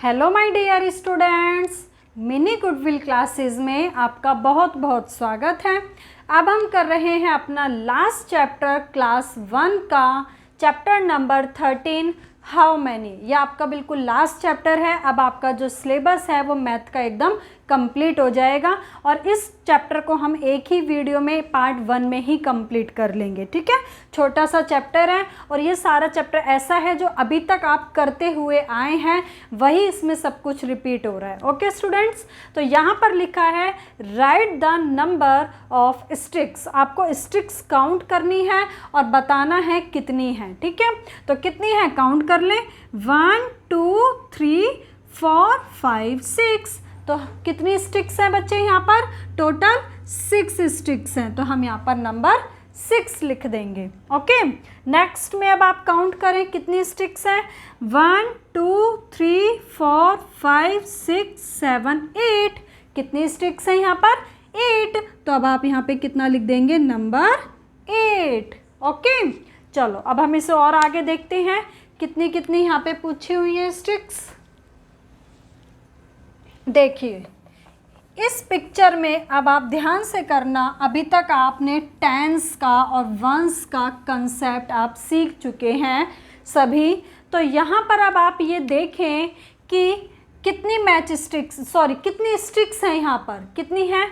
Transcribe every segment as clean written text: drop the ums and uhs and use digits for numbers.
Hello my dear students, mini goodwill classes में आपका बहुत बहुत स्वागत है। अब हम कर रहे हैं अपना लास्ट चैप्टर क्लास 1 का चैप्टर नंबर 13 हाउ मैनी। ये आपका बिल्कुल लास्ट चैप्टर है। अब आपका जो सिलेबस है वो मैथ का एकदम कंप्लीट हो जाएगा और इस चैप्टर को हम एक ही वीडियो में पार्ट 1 में ही कंप्लीट कर लेंगे। ठीक है, छोटा सा चैप्टर है और ये सारा चैप्टर ऐसा है जो अभी तक आप करते हुए आए हैं, वही इसमें सब कुछ रिपीट हो रहा है। ओके स्टूडेंट्स, तो यहाँ पर लिखा है right the number of sticks. आपको स्टिक्स काउंट करनी है और बताना है कितनी है। ठीक है, तो कितनी है काउंट कर लें। 1 2 3 4 5 6। तो कितनी स्टिक्स हैं बच्चे यहाँ पर? टोटल 6 स्टिक्स हैं। तो हम यहाँ पर नंबर 6 लिख देंगे। ओके, नेक्स्ट में अब आप काउंट करें कितनी स्टिक्स हैं। 1 2 3 4 5 6 7 8। कितनी स्टिक्स हैं यहाँ पर? 8। तो अब आप यहाँ पे कितना लिख देंगे? नंबर 8। ओके, चलो अब हम इसे और आगे देखते हैं कितनी कितनी यहाँ पे पूछी हुई है स्टिक्स। देखिए इस पिक्चर में अब आप ध्यान से करना, अभी तक आपने टेंस का और वंस का कंसेप्ट आप सीख चुके हैं सभी। तो यहाँ पर अब आप ये देखें कि कितनी स्टिक्स हैं यहाँ पर। कितनी है?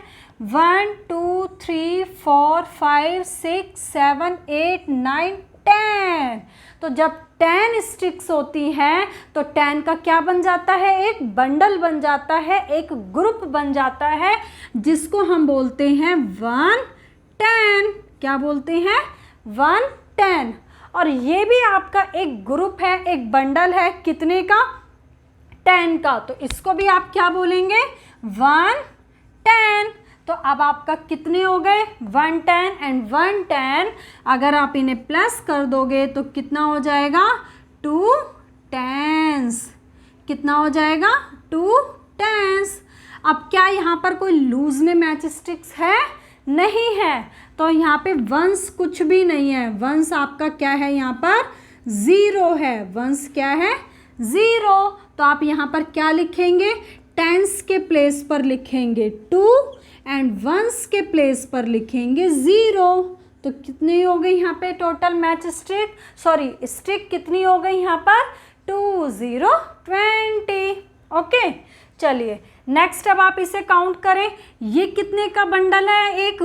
1 2 3 4 5 6 7 8 9 10। तो जब 10 स्टिक्स होती हैं तो 10 का क्या बन जाता है? एक बंडल बन जाता है, एक ग्रुप बन जाता है, जिसको हम बोलते हैं 110। क्या बोलते हैं? 110। और ये भी आपका एक ग्रुप है, एक बंडल है। कितने का? 10 का। तो इसको भी आप क्या बोलेंगे? 110। तो अब आपका कितने हो गए? 110 एंड 110 अगर आप इन्हें प्लस कर दोगे तो कितना हो जाएगा? 2 10s। कितना हो जाएगा? 2 10s। अब क्या यहाँ पर कोई लूज में मैच स्टिक्स है? नहीं है। तो यहाँ पे वंस कुछ भी नहीं है। वंस आपका क्या है? यहाँ पर 0 है। वंस क्या है? 0। तो आप यहाँ पर क्या लिखेंगे? टेंस के प्लेस पर लिखेंगे 2 एंड वंस के प्लेस पर लिखेंगे 0। तो कितनी हो गई यहाँ पे टोटल मैच स्टिक? स्टिक कितनी हो गई यहाँ पर? 2 0 20। ओके, चलिए नेक्स्ट अब आप इसे काउंट करें। ये कितने का बंडल है? एक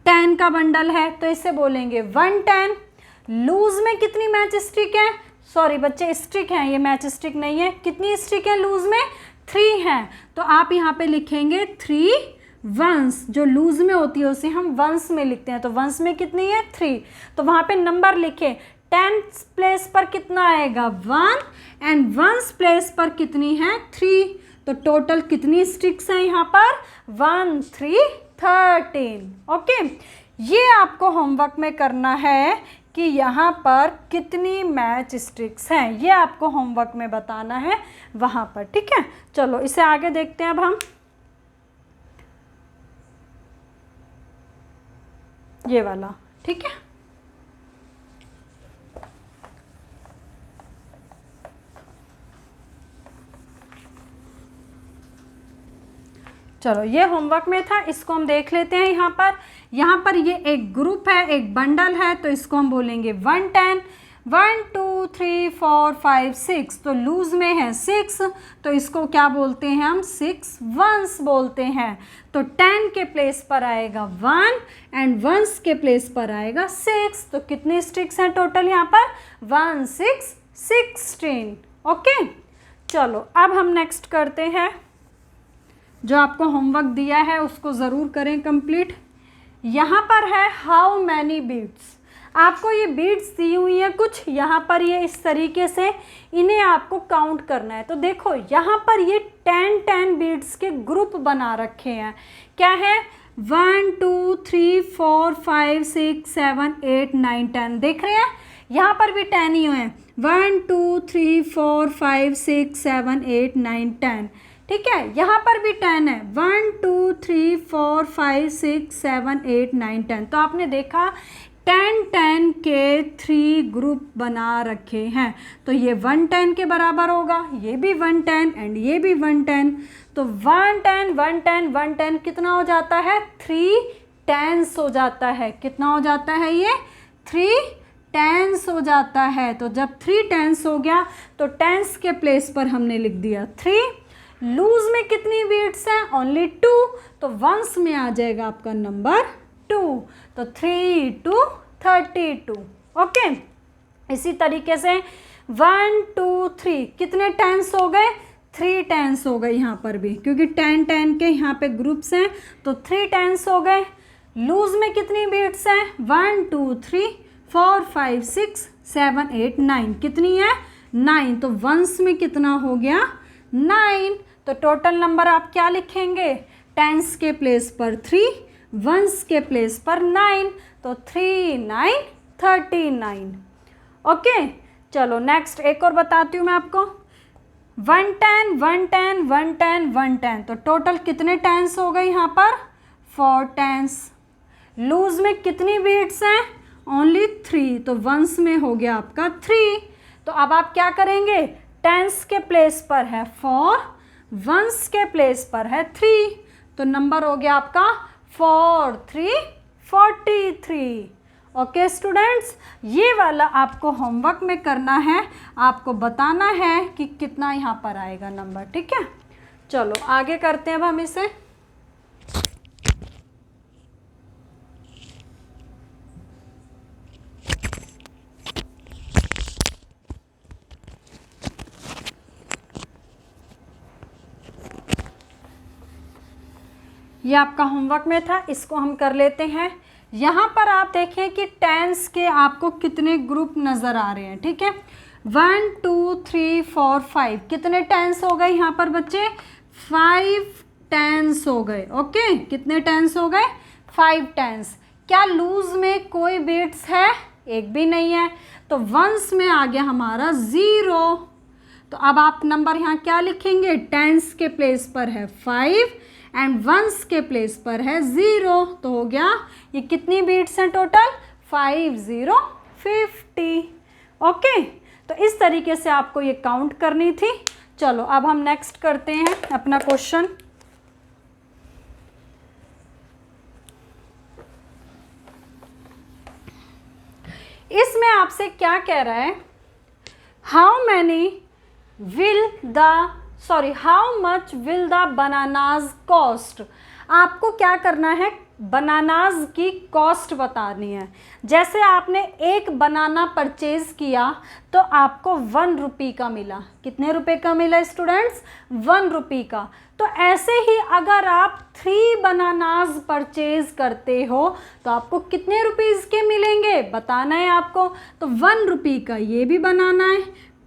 10 का बंडल है, तो इसे बोलेंगे 110। लूज में कितनी मैच स्टिक है? बच्चे स्टिक हैं, ये मैच स्टिक नहीं है। कितनी स्टिक है लूज में? 3 हैं। तो आप यहाँ पे लिखेंगे 3 वंस। जो लूज में होती है उसे हम वंस में लिखते हैं। तो वंस में कितनी है? 3। तो वहाँ पे नंबर लिखे। 10 प्लेस पर कितना आएगा? 1 एंड वंस प्लेस पर कितनी है? 3। तो टोटल कितनी स्टिक्स हैं यहाँ पर? 1 3 13। ओके, ये आपको होमवर्क में करना है कि यहाँ पर कितनी मैच स्टिक्स हैं, ये आपको होमवर्क में बताना है वहाँ पर। ठीक है, चलो इसे आगे देखते हैं अब हम। ये वाला, ठीक है। चलो ये होमवर्क में था, इसको हम देख लेते हैं। यहाँ पर ये एक ग्रुप है, एक बंडल है, तो इसको हम बोलेंगे 110। 1 2 3 4 5 6। तो लूज में है 6, तो इसको क्या बोलते हैं हम? 6 वंस बोलते हैं। तो 10 के प्लेस पर आएगा 1 एंड वंस के प्लेस पर आएगा 6। तो कितने स्टिक्स हैं टोटल यहाँ पर? 1 6 16। ओके, चलो अब हम नेक्स्ट करते हैं। जो आपको होमवर्क दिया है उसको ज़रूर करें कंप्लीट। यहाँ पर है हाउ मैनी बीड्स। आपको ये बीड्स दी हुई हैं कुछ, यहाँ पर ये इस तरीके से, इन्हें आपको काउंट करना है। तो देखो यहाँ पर ये 10 बीड्स के ग्रुप बना रखे हैं। क्या है? 1 2 3 4 5 6 7 8 9 10। देख रहे हैं? यहाँ पर भी 10 ही हैं। 1 2 3 4 5 6 7 8 9 10। ठीक है, यहाँ पर भी 10 है। 1 2 3 4 5 6 7 8 9 10। तो आपने देखा 10 के 3 ग्रुप बना रखे हैं, तो ये 110 के बराबर होगा, ये भी 110 एंड ये भी 110, तो 110 110 110 कितना हो जाता है, 3 10s हो जाता है। कितना हो जाता है ये, 3 10s हो जाता है। तो जब 3 10s हो गया तो 10s के प्लेस पर हमने लिख दिया 3। लूज में कितनी बीट्स हैं, ओनली 2, तो वंस में आ जाएगा आपका नंबर 2, तो 3 2 32। ओके, इसी तरीके से 1 2 3 कितने 10s हो गए, 3 10s हो गए यहाँ पर भी, क्योंकि 10 10 के यहाँ पे ग्रुप्स हैं, तो 3 10s हो गए। लूज में कितनी बीट्स हैं, 1 2 3 4 5 6 7 8 9, कितनी है, 9, तो वंस में कितना हो गया, 9। तो टोटल नंबर आप क्या लिखेंगे, 10s के प्लेस पर 3, वंस के प्लेस पर 9, तो 3 9 39। ओके, चलो नेक्स्ट एक और बताती हूँ मैं आपको, 110 110 110 110, तो टोटल कितने 10s हो गए यहाँ पर, 4 10s। लूज में कितनी बीट्स हैं, ओनली 3, तो वंस में हो गया आपका 3। तो अब आप क्या करेंगे, 10s के प्लेस पर है 4, वंस के प्लेस पर है 3, तो नंबर हो गया आपका 4 3 43। ओके स्टूडेंट्स, ये वाला आपको होमवर्क में करना है, आपको बताना है कि कितना यहाँ पर आएगा नंबर। ठीक है, चलो आगे करते हैं अब हम इसे। ये आपका होमवर्क में था, इसको हम कर लेते हैं। यहाँ पर आप देखें कि 10s के आपको कितने ग्रुप नज़र आ रहे हैं। ठीक है, 1 2 3 4 5 कितने 10s हो गए यहाँ पर बच्चे, 5 10s हो गए। ओके, कितने 10s हो गए, 5 10s। क्या लूज में कोई बीट्स है, एक भी नहीं है, तो वंस में आ गया हमारा 0। तो अब आप नंबर यहाँ क्या लिखेंगे, 10s के प्लेस पर है 5 एंड वंस के प्लेस पर है 0, तो हो गया ये कितनी बीट्स हैं टोटल, 5 0 50। ओके, तो इस तरीके से आपको ये काउंट करनी थी। चलो अब हम नेक्स्ट करते हैं अपना क्वेश्चन। इसमें आपसे क्या कह रहा है, how much will the bananas cost. आपको क्या करना है, बनानाज की कॉस्ट बतानी है। जैसे आपने एक बनाना परचेज किया तो आपको 1 रुपये का मिला। कितने रुपए का मिला स्टूडेंट्स, 1 रुपये का। तो ऐसे ही अगर आप 3 बनानाज परचेज करते हो तो आपको कितने रुपीज़ के मिलेंगे, बताना है आपको। तो 1 रुपये का ये भी बनाना है,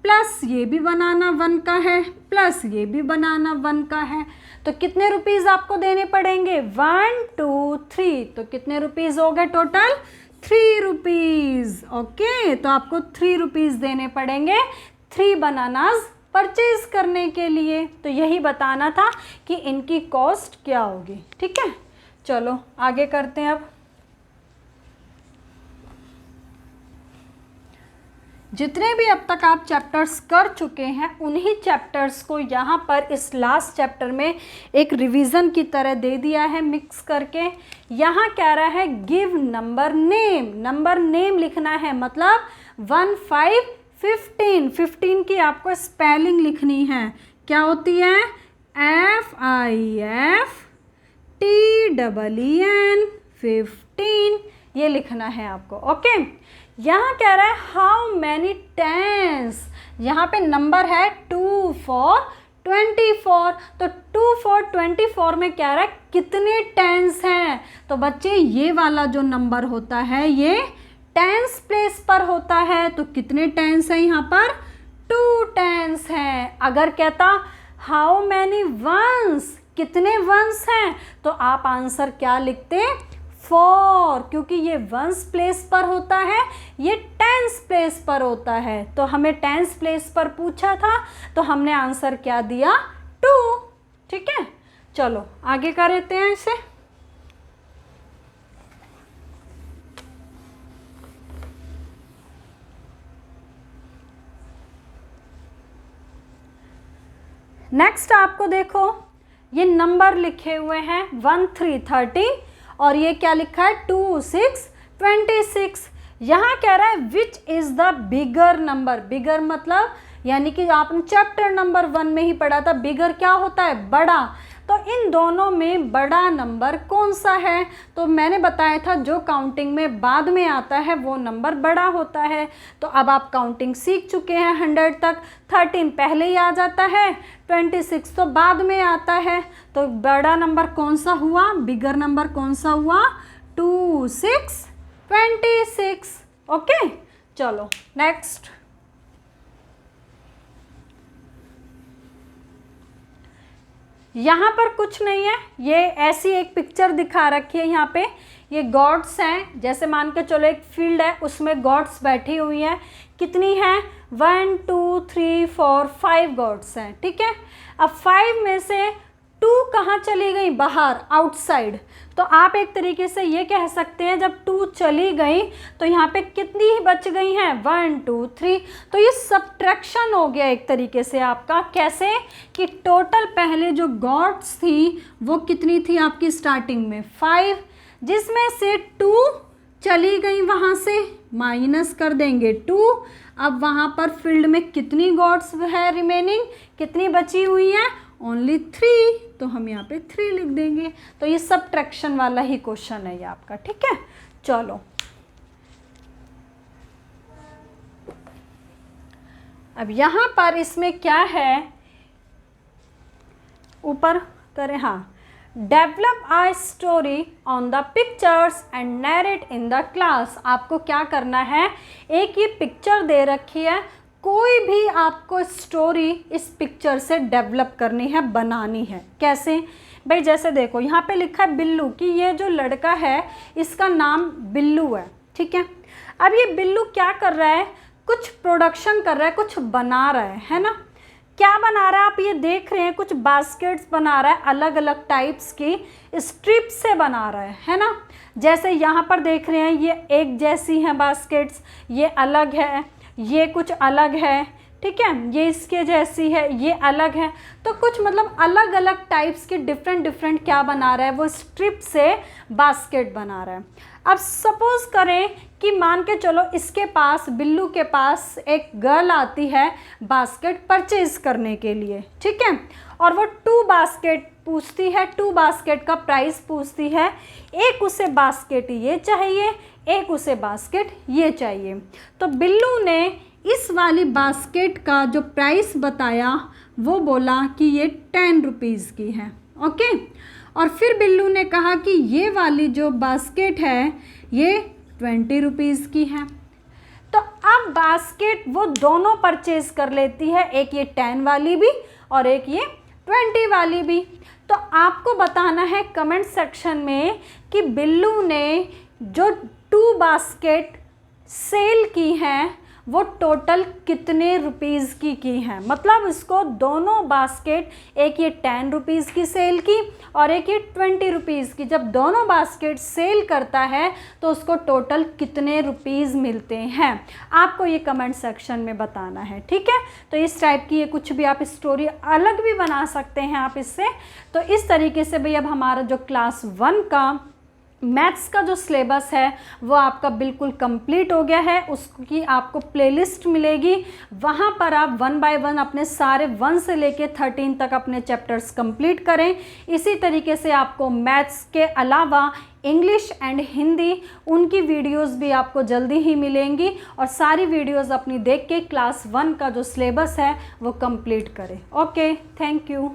प्लस ये भी बनाना 1 का है, प्लस ये भी बनाना 1 का है, तो कितने रुपीज़ आपको देने पड़ेंगे, 1 2 3, तो कितने रुपीज़ हो गए टोटल, 3 रुपीज़। ओके, तो आपको 3 रुपीज़ देने पड़ेंगे 3 बनानाज परचेज करने के लिए। तो यही बताना था कि इनकी कॉस्ट क्या होगी। ठीक है, चलो आगे करते हैं अब। जितने भी अब तक आप चैप्टर्स कर चुके हैं उन्हीं चैप्टर्स को यहाँ पर इस लास्ट चैप्टर में एक रिवीजन की तरह दे दिया है मिक्स करके। यहाँ कह रहा है give number name, number name लिखना है, मतलब 1 5 15, 15 की आपको स्पेलिंग लिखनी है। क्या होती है, FIFTEEN 15, ये लिखना है आपको। ओके, यहाँ कह रहा है हाउ मैनी टेंस, यहाँ पे नंबर है 2 4 24, तो 2 4 24 में कह रहा है कितने टेंस हैं। तो बच्चे ये वाला जो नंबर होता है ये टेंस प्लेस पर होता है, तो कितने टेंस हैं यहाँ पर, 2 टेंस हैं। अगर कहता हाउ मैनी वंस, कितने वंस हैं, तो आप आंसर क्या लिखते, 4, क्योंकि ये वंस प्लेस पर होता है, ये टेंस प्लेस पर होता है। तो हमें टेंस प्लेस पर पूछा था तो हमने आंसर क्या दिया, 2। ठीक है, चलो आगे कर लेते हैं इसे। नेक्स्ट आपको देखो ये नंबर लिखे हुए हैं 1 3 13 और ये क्या लिखा है 2 6 26। यहाँ कह रहा है which is the bigger number. Bigger मतलब यानी कि आपने चैप्टर नंबर 1 में ही पढ़ा था, बिगर क्या होता है, बड़ा। तो इन दोनों में बड़ा नंबर कौन सा है? तो मैंने बताया था जो काउंटिंग में बाद में आता है वो नंबर बड़ा होता है। तो अब आप काउंटिंग सीख चुके हैं 100 तक। 13 पहले ही आ जाता है, 26 तो बाद में आता है। तो बड़ा नंबर कौन सा हुआ, बिगर नंबर कौन सा हुआ, 2 6 26। ओके, चलो नेक्स्ट। यहाँ पर कुछ नहीं है, ये ऐसी एक पिक्चर दिखा रखी है। यहाँ पे ये गॉड्स हैं, जैसे मान के चलो एक फील्ड है उसमें गॉड्स बैठी हुई हैं। कितनी हैं, 1 2 3 4 5 गॉड्स हैं, ठीक है। अब 5 में से 2 कहाँ चली गई, बाहर, आउटसाइड। तो आप एक तरीके से ये कह सकते हैं जब 2 चली गई तो यहाँ पे कितनी ही बच गई हैं, 1 2 3। तो ये सब्ट्रैक्शन हो गया एक तरीके से आपका। कैसे कि टोटल पहले जो गॉड्स थी वो कितनी थी आपकी स्टार्टिंग में, 5, जिसमें से 2 चली गई, वहाँ से माइनस कर देंगे 2। अब वहाँ पर फील्ड में कितनी गॉड्स है रिमेनिंग, कितनी बची हुई हैं, ओनली 3। तो हम यहाँ पे 3 लिख देंगे। तो ये सब्ट्रैक्शन वाला ही क्वेश्चन है ये आपका, ठीक है। चलो अब यहाँ पर इसमें क्या है, ऊपर करें, हाँ, develop a story on the pictures and narrate in the class. आपको क्या करना है, एक ये पिक्चर दे रखी है, कोई भी आपको स्टोरी इस पिक्चर से डेवलप करनी है, बनानी है। कैसे भाई, जैसे देखो यहाँ पे लिखा है बिल्लू, कि ये जो लड़का है इसका नाम बिल्लू है, ठीक है। अब ये बिल्लू क्या कर रहा है, कुछ प्रोडक्शन कर रहा है, कुछ बना रहा है ना। क्या बना रहा है आप ये देख रहे हैं, कुछ बास्केट्स बना रहा है, अलग अलग टाइप्स की स्ट्रिप से बना रहा है ना। जैसे यहाँ पर देख रहे हैं ये एक जैसी हैं बास्केट्स, ये अलग है, ये कुछ अलग है, ठीक है, ये इसके जैसी है, ये अलग है। तो कुछ मतलब अलग अलग टाइप्स के डिफरेंट क्या बना रहा है, वो स्ट्रिप से बास्केट बना रहा है। अब सपोज करें कि मान के चलो इसके पास, बिल्लू के पास एक गर्ल आती है बास्केट परचेज करने के लिए, ठीक है, और वो 2 बास्केट पूछती है, 2 बास्केट का प्राइस पूछती है। एक उसे बास्केट ये चाहिए, एक उसे बास्केट ये चाहिए। तो बिल्लू ने इस वाली बास्केट का जो प्राइस बताया वो बोला कि ये 10 रुपीज़ की है, ओके। और फिर बिल्लू ने कहा कि ये वाली जो बास्केट है ये 20 रुपीज़ की है। तो अब बास्केट वो दोनों परचेज कर लेती है, एक ये 10 वाली भी और एक ये 20 वाली भी। तो आपको बताना है कमेंट सेक्शन में कि बिल्लू ने जो 2 बास्केट सेल की हैं वो टोटल कितने रुपीज़ की हैं। मतलब इसको दोनों बास्केट, एक ये 10 रुपीज़ की सेल की और एक ये 20 रुपीज़ की, जब दोनों बास्केट सेल करता है तो उसको टोटल कितने रुपीज़ मिलते हैं, आपको ये कमेंट सेक्शन में बताना है, ठीक है। तो इस टाइप की ये कुछ भी आप स्टोरी अलग भी बना सकते हैं आप इससे। तो इस तरीके से भाई अब हमारा जो क्लास 1 का मैथ्स का जो सिलेबस है वो आपका बिल्कुल कंप्लीट हो गया है। उसकी आपको प्लेलिस्ट मिलेगी, वहाँ पर आप 1 बाय 1 अपने सारे 1 से लेके 13 तक अपने चैप्टर्स कंप्लीट करें। इसी तरीके से आपको मैथ्स के अलावा इंग्लिश एंड हिंदी उनकी वीडियोस भी आपको जल्दी ही मिलेंगी, और सारी वीडियोस अपनी देख के क्लास 1 का जो सिलेबस है वो कंप्लीट करें। Okay, thank you.